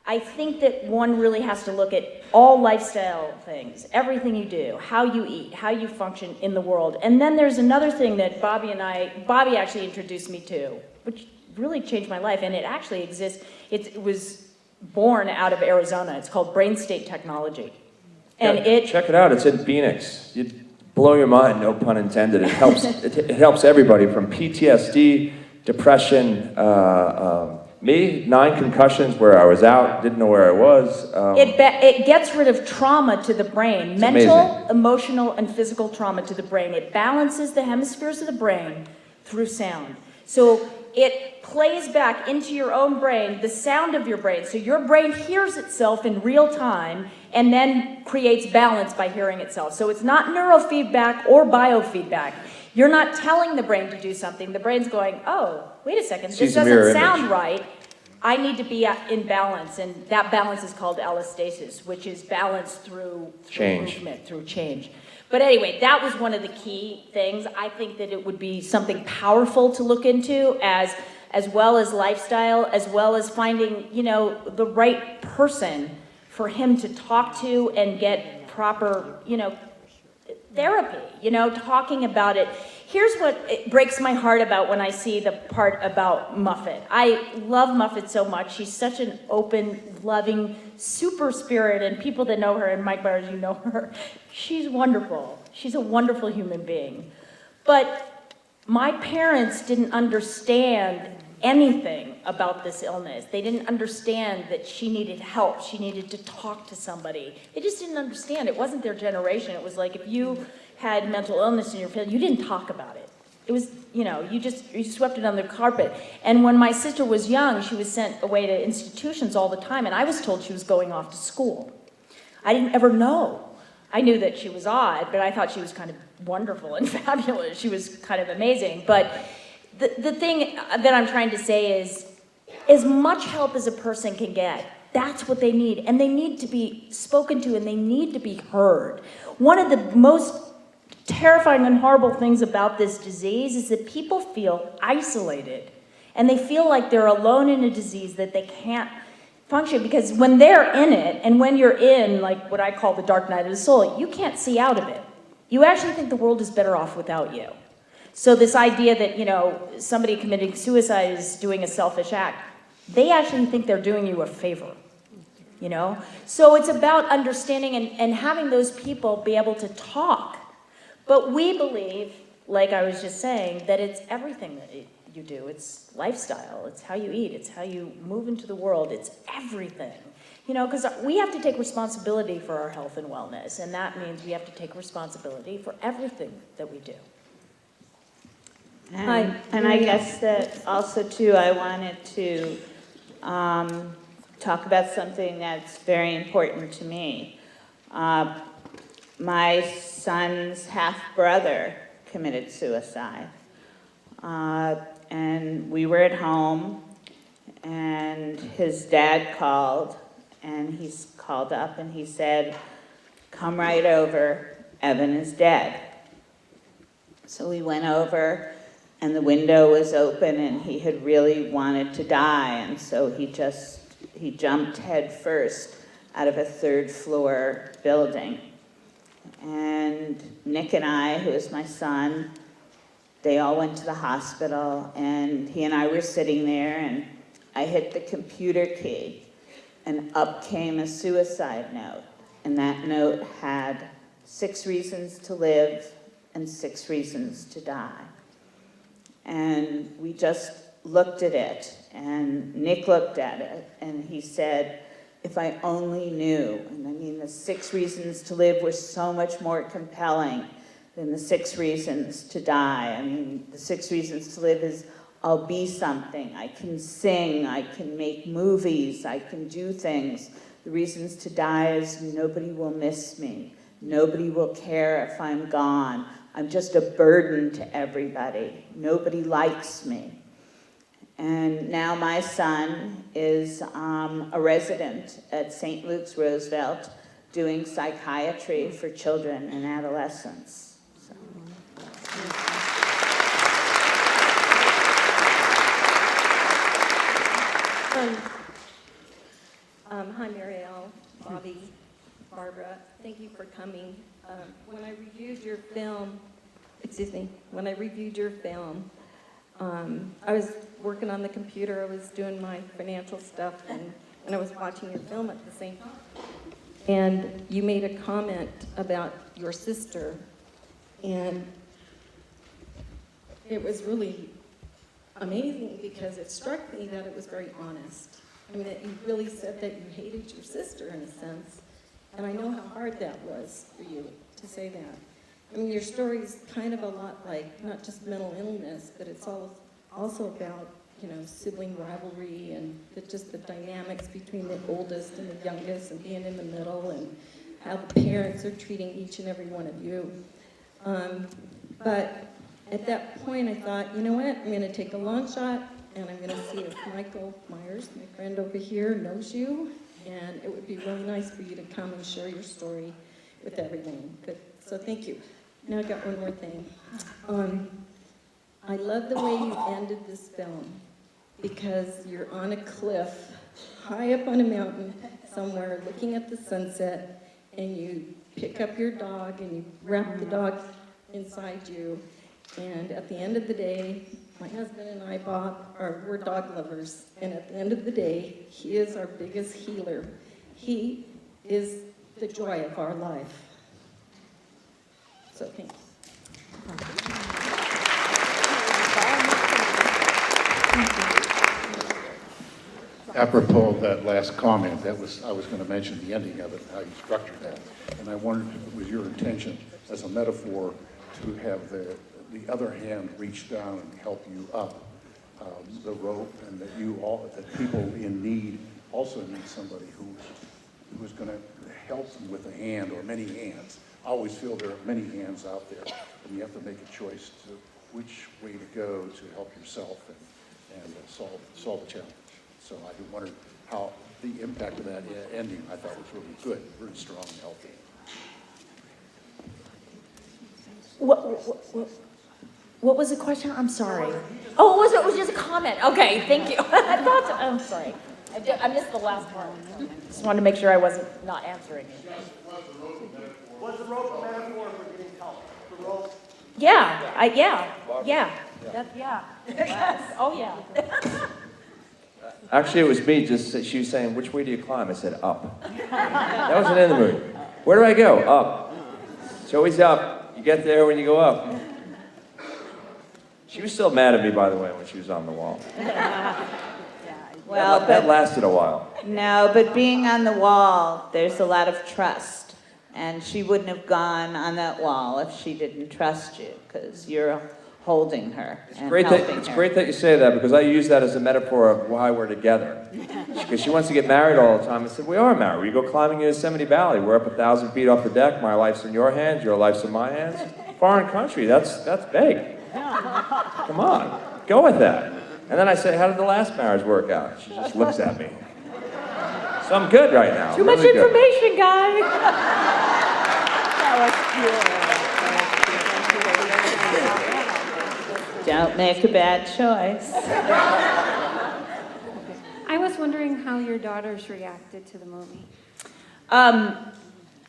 I think that one really has to look at all lifestyle things, everything you do, how you eat, how you function in the world. And then there's another thing that Bobby actually introduced me to, which really changed my life, and it actually exists. It was born out of Arizona. It's called brain state technology. And check it out. It's in Phoenix. You'd blow your mind, no pun intended. It helps. it helps everybody from PTSD, depression. Me, 9 concussions where I was out, didn't know where I was. It gets rid of trauma to the brain, mental, amazing. Emotional, and physical trauma to the brain. It balances the hemispheres of the brain through sound. So it plays back into your own brain, the sound of your brain. So your brain hears itself in real time and then creates balance by hearing itself. So it's not neurofeedback or biofeedback. You're not telling the brain to do something. The brain's going, oh, wait a second, this doesn't sound right. I need to be in balance, and that balance is called allostasis, which is balance through movement, through change. But anyway, that was one of the key things. I think that it would be something powerful to look into as well as lifestyle, as well as finding, the right person for him to talk to and get proper, therapy, talking about it. Here's what it breaks my heart about when I see the part about Muffet. I love Muffet so much. She's such an open, loving, super spirit, and people that know her, and Mike Byers, you know her, she's wonderful. She's a wonderful human being. But my parents didn't understand anything about this illness. They didn't understand that she needed help. She needed to talk to somebody. They just didn't understand. It wasn't their generation. It was like if you had mental illness in your family, you didn't talk about it. It was, you swept it under the carpet. And when my sister was young, she was sent away to institutions all the time, and I was told she was going off to school. I didn't ever know. I knew that she was odd, but I thought she was kind of wonderful and fabulous. She was kind of amazing. But the thing that I'm trying to say is, as much help as a person can get, that's what they need. And they need to be spoken to, and they need to be heard. One of the most terrifying and horrible things about this disease is that people feel isolated. And they feel like they're alone in a disease, that they can't function. Because when they're in it, and when you're in, like what I call the dark night of the soul, you can't see out of it. You actually think the world is better off without you. So this idea that, somebody committing suicide is doing a selfish act, they actually think they're doing you a favor, So it's about understanding and having those people be able to talk. But we believe, like I was just saying, that it's everything that you do. It's lifestyle, it's how you eat, it's how you move into the world, it's everything. Because we have to take responsibility for our health and wellness, and that means we have to take responsibility for everything that we do. And I guess that also, too, I wanted to talk about something that's very important to me. My son's half-brother committed suicide. And we were at home, and his dad called, and he called up and he said, "Come right over, Evan is dead." So we went over, and the window was open, and he had really wanted to die, and so he jumped head first out of a 3rd floor building. And Nick and I, who is my son, they all went to the hospital, and he and I were sitting there, and I hit the computer key, and up came a suicide note, and that note had 6 reasons to live and 6 reasons to die. And we just looked at it, and Nick looked at it, and he said, "If I only knew." And I mean, the 6 reasons to live were so much more compelling than the 6 reasons to die. I mean, the 6 reasons to live is, I'll be something, I can sing, I can make movies, I can do things. The reasons to die is, nobody will miss me, nobody will care if I'm gone, I'm just a burden to everybody, nobody likes me. And now my son is a resident at St. Luke's Roosevelt doing psychiatry for children and adolescents. So. Bobby, Barbara. Thank you for coming. When I reviewed your film, I was working on the computer, I was doing my financial stuff, and I was watching your film at the same time. And you made a comment about your sister, and it was really amazing because it struck me that it was very honest. I mean, that you really said that you hated your sister in a sense, and I know how hard that was for you to say that. I mean, your story is kind of a lot like not just mental illness, but it's also about, you know, sibling rivalry and just the dynamics between the oldest and the youngest and being in the middle and how the parents are treating each and every one of you. But at that point, I thought, you know what, I'm going to take a long shot and I'm going to see if Michael Myers, my friend over here, knows you. And it would be really nice for you to come and share your story with everyone. So thank you. Now I got one more thing. I love the way you ended this film because you're on a cliff, high up on a mountain somewhere, looking at the sunset, and you pick up your dog and you wrap the dog inside you. And at the end of the day, my husband and I, Bob, we're dog lovers. And at the end of the day, he is our biggest healer. He is the joy of our life. So thanks. Apropos of that last comment, I was going to mention the ending of it, how you structured that. And I wondered if it was your intention as a metaphor to have the other hand reach down and help you up the rope, and that people in need also need somebody who's going to help them with a hand or many hands. I always feel there are many hands out there, and you have to make a choice to which way to go to help yourself and solve the challenge. So I wondered how the impact of that ending, I thought was really good, very strong and healthy. What was the question? I'm sorry. Oh, it was just a comment. Okay, thank you. I thought, I'm sorry. I missed the last part. Just wanted to make sure I wasn't not answering it. Was the rope a metaphor for getting help? The rope? Yeah. Yeah. Oh, yeah. Actually, it was me. She was saying, "Which way do you climb?" I said, "Up." That wasn't in the movie. Where do I go? Up. It's always up. You get there when you go up. She was still mad at me, by the way, when she was on the wall. Well, that lasted a while. No, but being on the wall, there's a lot of trust. And she wouldn't have gone on that wall if she didn't trust you, because you're holding her and helping her. It's great that you say that, because I use that as a metaphor of why we're together. Because she wants to get married all the time. I said, we are married. We go climbing in Yosemite Valley. We're up 1,000 feet off the deck. My life's in your hands. Your life's in my hands. Foreign country. That's big. Come on. Go with that. And then I say, how did the last marriage work out? She just looks at me. So I'm good right now. Too much information, guy. Don't make a bad choice. I was wondering how your daughters reacted to the movie.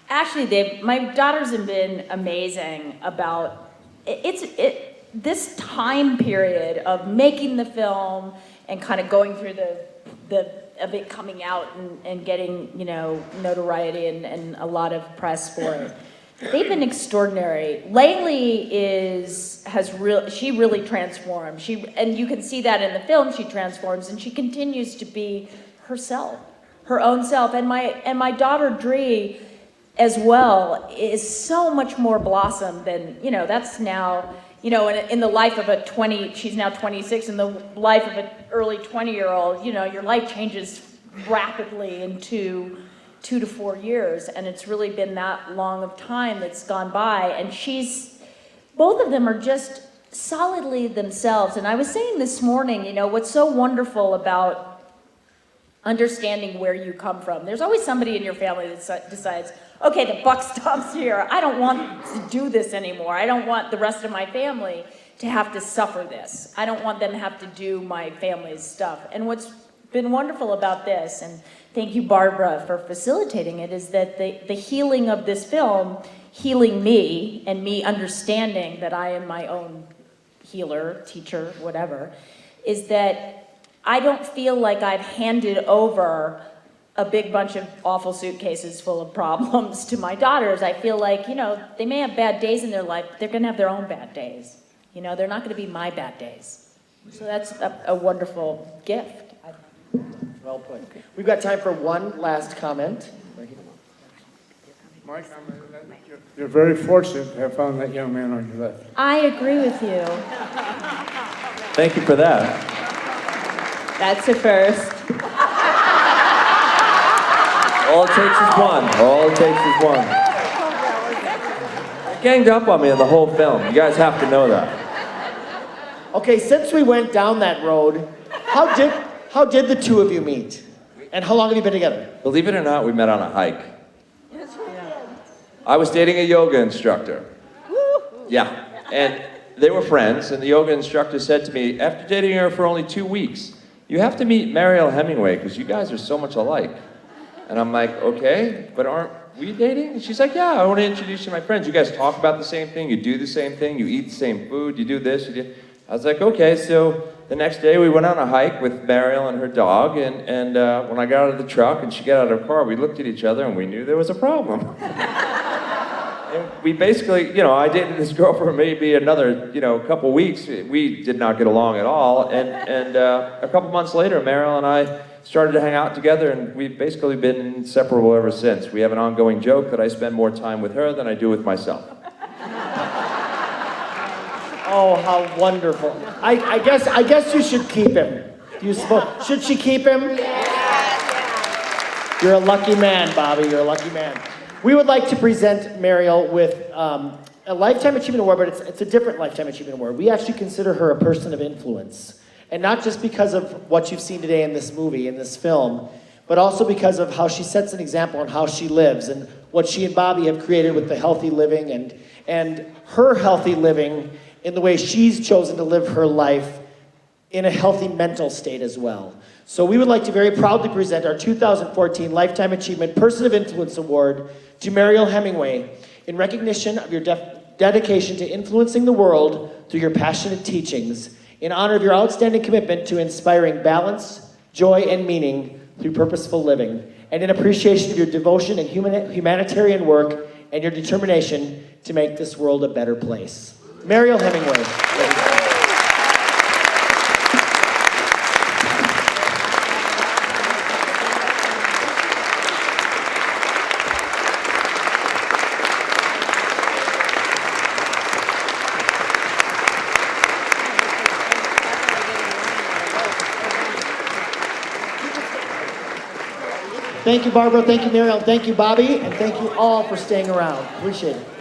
Actually, my daughters have been amazing about this time period of making the film and kind of going through of it coming out and getting, you know, notoriety and a lot of press for it. They've been extraordinary. Laylee she really transformed. And you can see that in the film. She transforms and she continues to be herself, her own self. And my daughter Dree, as well, is so much more blossom than, you know. That's now, you know, in the life of she's now 26. In the life of an early 20-year-old, you know, your life changes rapidly in 2 to 4 years, and it's really been that long of time that's gone by, and both of them are just solidly themselves. And I was saying this morning, you know, what's so wonderful about understanding where you come from. There's always somebody in your family that decides, okay, the buck stops here. I don't want to do this anymore. I don't want the rest of my family to have to suffer this. I don't want them to have to do my family's stuff. And what's been wonderful about this, and thank you, Barbara, for facilitating it, is that the healing of this film, healing me, and me understanding that I am my own healer, teacher, whatever, is that I don't feel like I've handed over a big bunch of awful suitcases full of problems to my daughters. I feel like, they may have bad days in their life, but they're gonna have their own bad days. They're not gonna be my bad days. So that's a wonderful gift. Well put. We've got time for one last comment. My comment is that you're very fortunate to have found that young man on your left. I agree with you. Thank you for that. That's a first. All it takes is one. All it takes is one. You ganged up on me in the whole film. You guys have to know that. Okay, since we went down that road, how did the two of you meet? And how long have you been together? Believe it or not, we met on a hike. I was dating a yoga instructor. Yeah, and they were friends, and the yoga instructor said to me, after dating her for only 2 weeks, you have to meet Muriel Hemingway, because you guys are so much alike. And I'm like, okay, but aren't we dating? And she's like, yeah, I want to introduce you to my friends. You guys talk about the same thing, you do the same thing, you eat the same food, you do this, you do... I was like, okay, so the next day we went on a hike with Muriel and her dog, and when I got out of the truck and she got out of her car, we looked at each other and we knew there was a problem. And we basically, I dated this girl for maybe another, couple weeks. We did not get along at all, and a couple months later, Muriel and I started to hang out together, and we've basically been inseparable ever since. We have an ongoing joke that I spend more time with her than I do with myself. Oh, how wonderful. I guess you should keep him. Should she keep him? You're a lucky man, Bobby. You're a lucky man. We would like to present Muriel with a Lifetime Achievement Award, but it's a different Lifetime Achievement Award. We actually consider her a person of influence. And not just because of what you've seen today in this movie, in this film, but also because of how she sets an example on how she lives and what she and Bobby have created with the healthy living and her healthy living in the way she's chosen to live her life in a healthy mental state as well. So we would like to very proudly present our 2014 Lifetime Achievement Person of Influence Award to Muriel Hemingway in recognition of your dedication to influencing the world through your passionate teachings, in honor of your outstanding commitment to inspiring balance, joy, and meaning through purposeful living, and in appreciation of your devotion and humanitarian work and your determination to make this world a better place. Muriel Hemingway. Thank you, Barbara. Thank you, Muriel. Thank you, Bobby. And thank you all for staying around. Appreciate it.